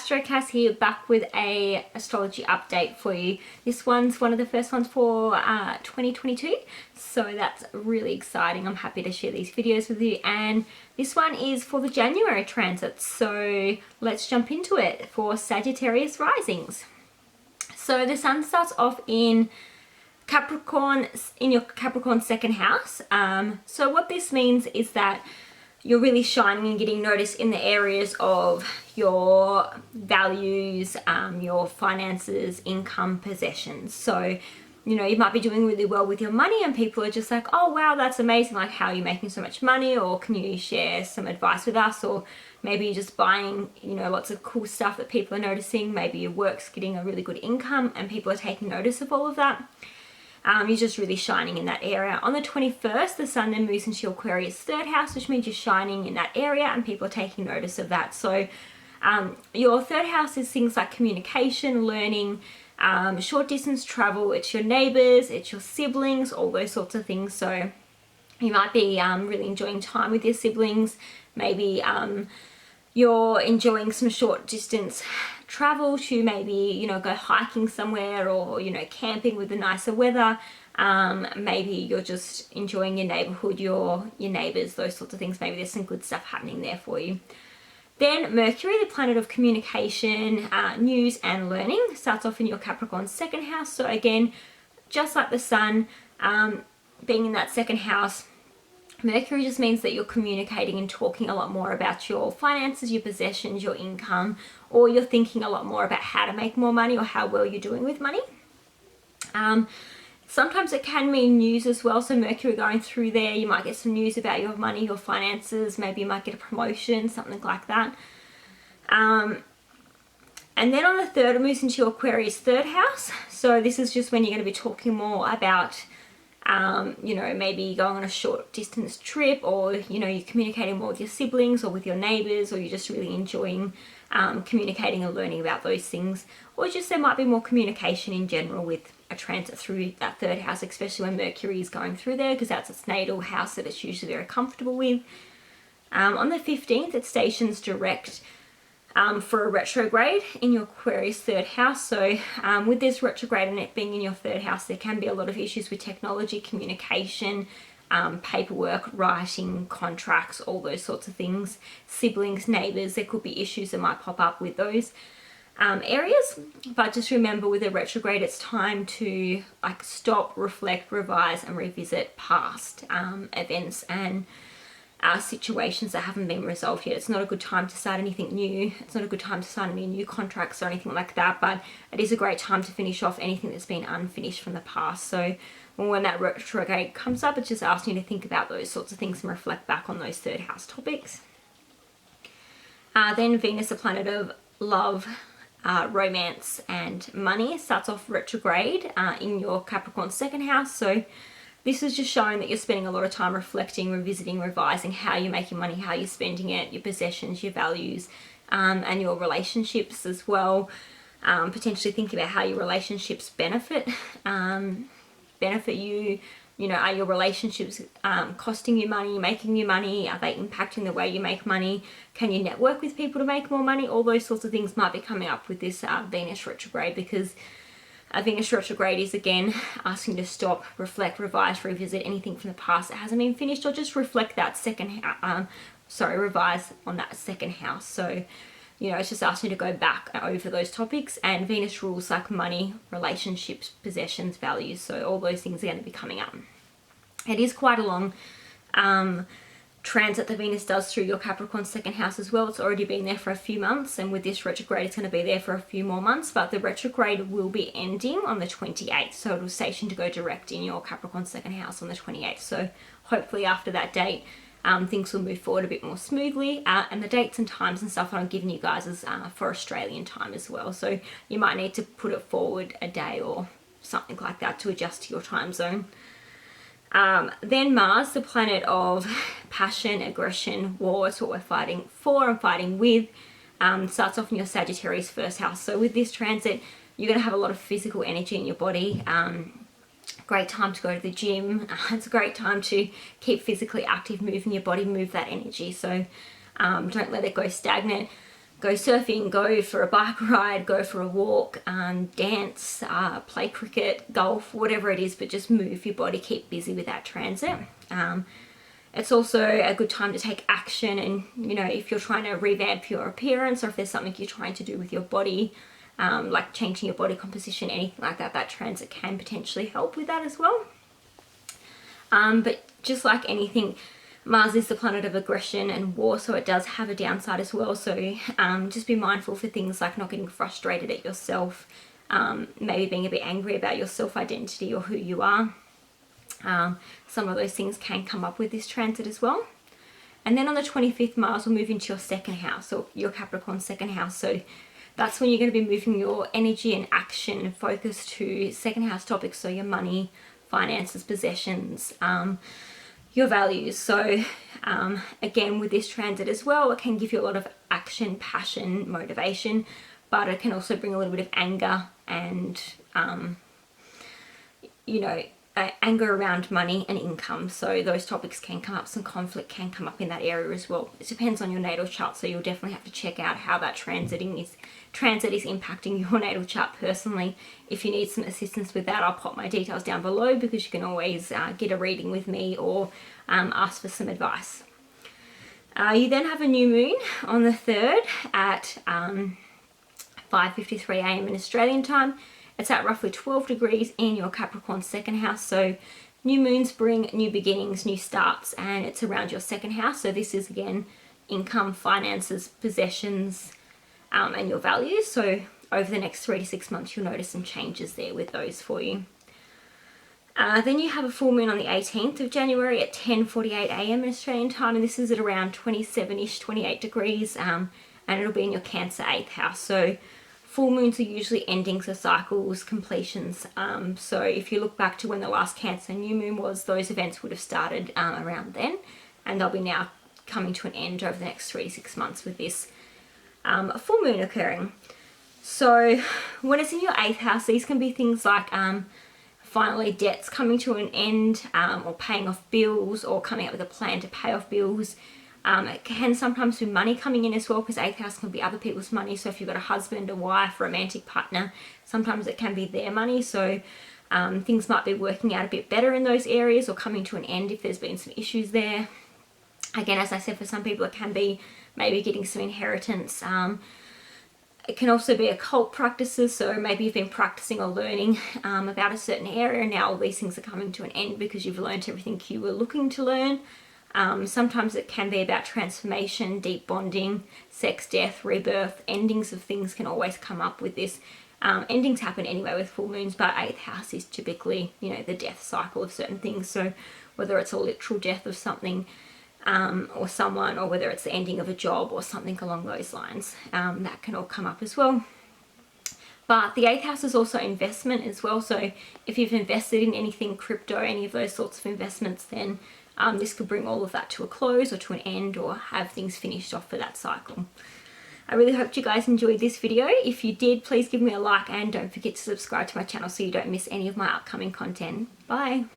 Astrocass here, back with a astrology update for you. This one's one of the first ones for 2022, so that's really exciting. I'm happy to share these videos with you, and this one is for the January transit, so let's jump into it for Sagittarius risings. So the sun starts off in Capricorn, in your Capricorn second house. So what this means is that you're really shining and getting noticed in the areas of your values, your finances, income, possessions. So, you know, you might be doing really well with your money and people are just like, oh wow, that's amazing, like how are you making so much money, or can you share some advice with us? Or maybe you're just buying, you know, lots of cool stuff that people are noticing. Maybe your work's getting a really good income and people are taking notice of all of that. You're just really shining in that area. On the 21st, the sun then moves into your Aquarius third house, which means you're shining in that area and people are taking notice of that. So your third house is things like communication, learning, short distance travel, it's your neighbors, it's your siblings, all those sorts of things. So you might be really enjoying time with your siblings. Maybe you're enjoying some short distance travel to maybe, you know, go hiking somewhere, or, you know, camping with the nicer weather. Maybe you're just enjoying your neighborhood, your neighbors, those sorts of things. Maybe there's some good stuff happening there for you. Then Mercury, the planet of communication, news and learning, starts off in your Capricorn second house. So again, just like the sun, being in that second house, Mercury just means that you're communicating and talking a lot more about your finances, your possessions, your income, or you're thinking a lot more about how to make more money or how well you're doing with money. Sometimes it can mean news as well. So Mercury going through there, you might get some news about your money, your finances. Maybe you might get a promotion, something like that. And then on the 3rd, it moves into your Aquarius third house. So this is just when you're going to be talking more about you know, maybe going on a short distance trip, or, you know, you're communicating more with your siblings or with your neighbors, or you're just really enjoying communicating and learning about those things. Or just there might be more communication in general with a transit through that third house, especially when Mercury is going through there, because that's its natal house that it's usually very comfortable with. On the 15th, it stations direct for a retrograde in your Aquarius third house. So with this retrograde and it being in your third house, there can be a lot of issues with technology, communication, paperwork, writing, contracts, all those sorts of things. Siblings, neighbors, there could be issues that might pop up with those areas. But just remember, with a retrograde, it's time to like stop, reflect, revise and revisit past events and situations that haven't been resolved yet. It's not a good time to start anything new. It's not a good time to sign any new contracts or anything like that, but it is a great time to finish off anything that's been unfinished from the past. So when that retrograde comes up, it's just asking you to think about those sorts of things and reflect back on those third house topics. Then Venus, the planet of love, romance and money, starts off retrograde in your Capricorn second house. So this is just showing that you're spending a lot of time reflecting, revisiting, revising how you're making money, how you're spending it, your possessions, your values, and your relationships as well. Potentially thinking about how your relationships benefit you. You know, are your relationships costing you money, making you money? Are they impacting the way you make money? Can you network with people to make more money? All those sorts of things might be coming up with this Venus retrograde, because Venus retrograde is again asking you to stop, reflect, revise, revisit anything from the past that hasn't been finished, or just reflect that revise on that second house. So, you know, it's just asking you to go back over those topics. And Venus rules like money, relationships, possessions, values. So all those things are going to be coming up. It is quite a long transit that Venus does through your Capricorn second house as well. It's already been there for a few months, and with this retrograde it's going to be there for a few more months, but the retrograde will be ending on the 28th, so it'll station to go direct in your Capricorn second house on the 28th. So hopefully after that date things will move forward a bit more smoothly, and the dates and times and stuff that I'm giving you guys is for Australian time as well, so you might need to put it forward a day or something like that to adjust to your time zone. Then Mars, the planet of passion, aggression, war, is what we're fighting for and fighting with, starts off in your Sagittarius first house. So with this transit, you're going to have a lot of physical energy in your body. Great time to go to the gym. It's a great time to keep physically active, moving your body, move that energy. So don't let it go stagnant. go surfing, go for a bike ride, go for a walk, dance, play cricket, golf, whatever it is, but just move your body, keep busy with that transit. It's also a good time to take action, and you know, if you're trying to revamp your appearance, or if there's something you're trying to do with your body, like changing your body composition, anything like that, that transit can potentially help with that as well. But just like anything, Mars is the planet of aggression and war, so it does have a downside as well. So just be mindful for things like not getting frustrated at yourself, maybe being a bit angry about your self-identity or who you are. Some of those things can come up with this transit as well. And then on the 25th, Mars will move into your second house, or your Capricorn second house. So that's when you're going to be moving your energy and action and focus to second house topics, so your money, finances, possessions, your values. So again, with this transit as well, it can give you a lot of action, passion, motivation, but it can also bring a little bit of anger and you know, anger around money and income. So those topics can come up, some conflict can come up in that area as well. It depends on your natal chart, so you'll definitely have to check out how that transit is impacting your natal chart personally. If you need some assistance with that, I'll pop my details down below, because you can always get a reading with me or ask for some advice. You then have a new moon on the 3rd at 5:53 a.m. in Australian time. It's at roughly 12 degrees in your Capricorn second house. So new moons bring new beginnings, new starts, and it's around your second house. So this is again income, finances, possessions, and your values. So over the next 3 to 6 months, you'll notice some changes there with those for you. Then you have a full moon on the 18th of January at 10:48 a.m. in Australian time, and this is at around 27-ish, 28 degrees, and it'll be in your Cancer 8th house. So full moons are usually endings of cycles, completions. So if you look back to when the last Cancer new moon was, those events would have started around then, and they'll be now coming to an end over the next 3 to 6 months with this full moon occurring. So when it's in your 8th house, these can be things like finally debts coming to an end, or paying off bills, or coming up with a plan to pay off bills. It can sometimes be money coming in as well, because 8th house can be other people's money. So if you've got a husband, a wife, romantic partner, sometimes it can be their money. So things might be working out a bit better in those areas, or coming to an end if there's been some issues there. Again, as I said, for some people it can be maybe getting some inheritance. It can also be occult practices, so maybe you've been practicing or learning about a certain area, and now all these things are coming to an end because you've learned everything you were looking to learn. Sometimes it can be about transformation, deep bonding, sex, death, rebirth. Endings of things can always come up with this. Endings happen anyway with full moons, but 8th house is typically, you know, the death cycle of certain things. So whether it's a literal death of something or someone, or whether it's the ending of a job or something along those lines, that can all come up as well. But the 8th house is also investment as well. So if you've invested in anything, crypto, any of those sorts of investments, then this could bring all of that to a close or to an end, or have things finished off for that cycle. I really hope you guys enjoyed this video. If you did, please give me a like, and don't forget to subscribe to my channel so you don't miss any of my upcoming content. Bye!